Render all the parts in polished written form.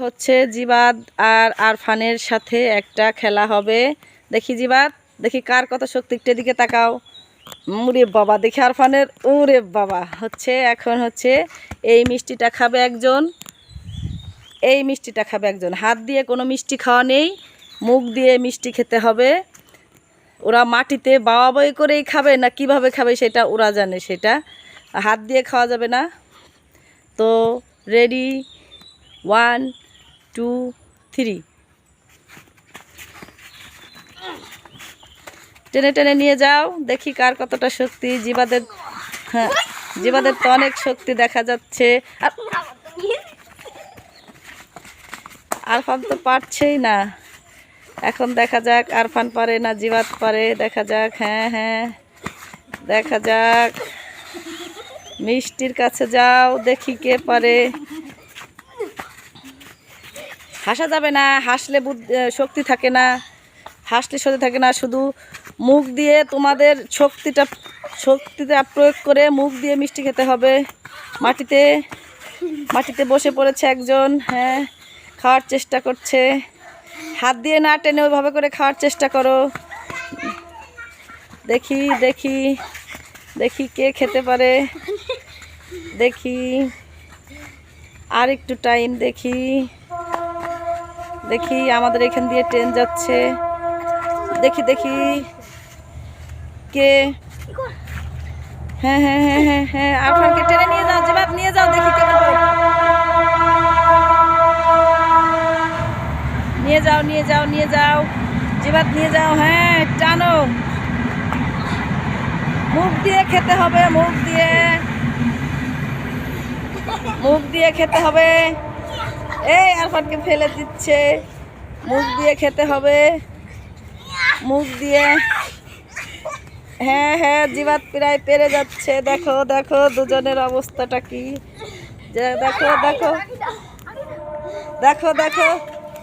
হচ্ছে জিবাদ আর আরফানের সাথে একটা খেলা হবে। দেখি জিবাদ, দেখি কার কত শক্তি, একটু এদিকে তাকাও। উরে বাবা, দেখি আরফানের, উরে বাবা। হচ্ছে এখন হচ্ছে এই মিষ্টিটা খাবে একজন, এই মিষ্টিটা খাবে একজন। হাত দিয়ে কোনো মিষ্টি খাওয়া নেই, মুখ দিয়ে মিষ্টি খেতে হবে। ওরা মাটিতে বাওয়া বই করেই খাবে না কিভাবে খাবে সেটা ওরা জানে, সেটা হাত দিয়ে খাওয়া যাবে না। তো রেডি, 1 2 3, টেনে টেনে নিয়ে যাও। দেখি কার কতটা শক্তি। জিবাদের, হ্যাঁ জিবাদের তো অনেক শক্তি দেখা যাচ্ছে। আরফান তো পারছেই না। এখন দেখা যাক আরফান পারে না জিবাদ পারে, দেখা যাক। হ্যাঁ হ্যাঁ, দেখা যাক। মিষ্টির কাছে যাও, দেখি কে পারে। হাসা যাবে না, হাসলে শক্তি থাকে না, হাসলে শক্তি থাকে না। শুধু মুখ দিয়ে তোমাদের শক্তিটা প্রয়োগ করে মুখ দিয়ে মিষ্টি খেতে হবে। মাটিতে মাটিতে বসে পড়েছে একজন, হ্যাঁ খাওয়ার চেষ্টা করছে। হাত দিয়ে না টেনে ওইভাবে করে খাওয়ার চেষ্টা করো। দেখি দেখি দেখি কে খেতে পারে, দেখি। আর একটু টাইম, দেখি দেখি। আমাদের এখান দিয়ে ট্রেন যাচ্ছে, দেখি দেখি কে। হ্যাঁ হ্যাঁ হ্যাঁ হ্যাঁ হ্যাঁ, আরফানকে টেনে নিয়ে যাও, জিবাদ নিয়ে যাও, দেখি কে পারে। নিয়ে যাও নিয়ে যাও নিয়ে যাও, জিবাদ নিয়ে যাও। হ্যাঁ টানো, মুখ দিয়ে খেতে হবে, মুখ দিয়ে, মুখ দিয়ে খেতে হবে। এই আরফানকে ফেলে দিচ্ছে, মুখ দিয়ে খেতে হবে, মুখ দিয়ে। হ্যাঁ হ্যাঁ, জিবাদ প্রায় পেরে যাচ্ছে। দেখো দেখো দুজনের অবস্থাটা কি, দেখো দেখো দেখো দেখো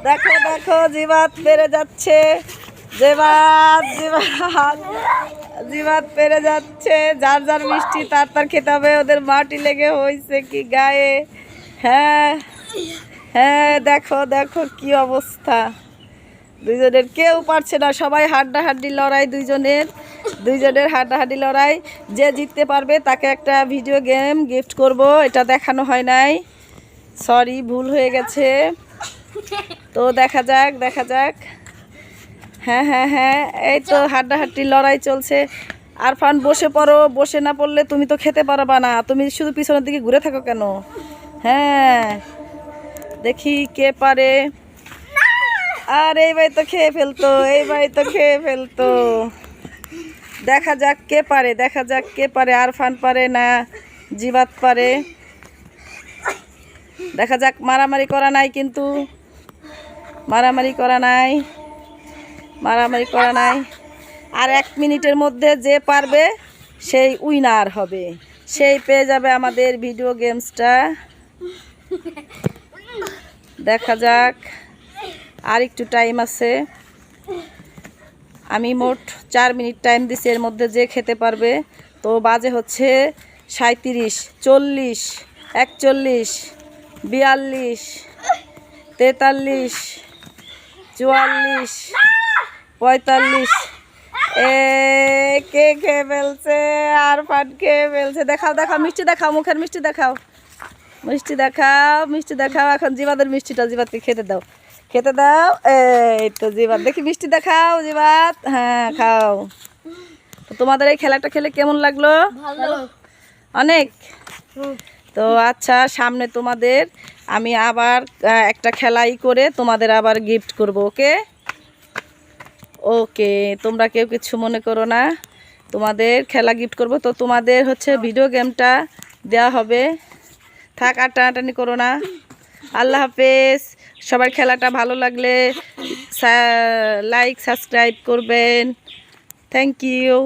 দেখো দেখো, জিবাদ পেরে যাচ্ছে, জিবাদ জিবাদ জিবাদ পেরে যাচ্ছে। যার যার মিষ্টি তার তার খেতে হবে, ওদের মাটি লেগে হয়েছে কি গায়ে। হ্যাঁ হ্যাঁ, দেখো দেখো কি অবস্থা। দুইজনের কেউ পারছে না, সবাই হাড্ডাহাড্ডি লড়াই, দুইজনের হাড্ডাহাড্ডি লড়াই। যে জিততে পারবে তাকে একটা ভিডিও গেম গিফট করব। এটা দেখানো হয় নাই, সরি ভুল হয়ে গেছে। তো দেখা যাক দেখা যাক। হ্যাঁ হ্যাঁ হ্যাঁ, এই তো হাড্ডাহাড্ডি লড়াই চলছে। আরফান বসে পড়ো, বসে না পড়লে তুমি তো খেতে পারবা না, তুমি শুধু পিছনের দিকে ঘুরে থাকো কেন। হ্যাঁ দেখি কে পারে। আর এই ভাই তো খেয়ে ফেলতো, এই ভাই তো খেয়ে ফেলতো। দেখা যাক কে পারে, দেখা যাক কে পারে। আরফান পারে না জিবাদ পারে, দেখা যাক। মারামারি করা নাই কিন্তু, মারামারি করা নাই, মারামারি করা নাই। আর 1 মিনিটের মধ্যে যে পারবে সেই উইনার হবে, সেই পেয়ে যাবে আমাদের ভিডিও গেমসটা। দেখা যাক, আর একটু টাইম আছে। আমি মোট 4 মিনিট টাইম দিছি, এর মধ্যে যে খেতে পারবে। তো বাজে হচ্ছে 37, 40, 41, 42, 43, 44, 45। কে খেয়ে ফেলছে? আরফান খেয়ে ফেলছে। দেখাও দেখাও মিষ্টি দেখাও, মুখের মিষ্টি দেখাও, মিষ্টি দেখাও, মিষ্টি দেখাও। এখন জিবাদের মিষ্টিটা জিবাদকে খেতে দাও, খেতে দাও। এই তো জিবাদ, দেখি মিষ্টি দেখাও জিবাদ। হ্যাঁ খাও। তো তোমাদের এই খেলাটা খেলে কেমন লাগলো? অনেক। তো আচ্ছা, সামনে তোমাদের আমি আবার একটা খেলাই করে তোমাদের আবার গিফট করব। ওকে ওকে, তোমরা কেউ কিছু মনে করো না, তোমাদের খেলা গিফট করব। তো তোমাদের হচ্ছে ভিডিও গেমটা দেওয়া হবে। থাক, আর টানাটানি করো না। আল্লাহ হাফেজ। সবার খেলাটা ভালো লাগলে লাইক সাবস্ক্রাইব করবেন। Thank you.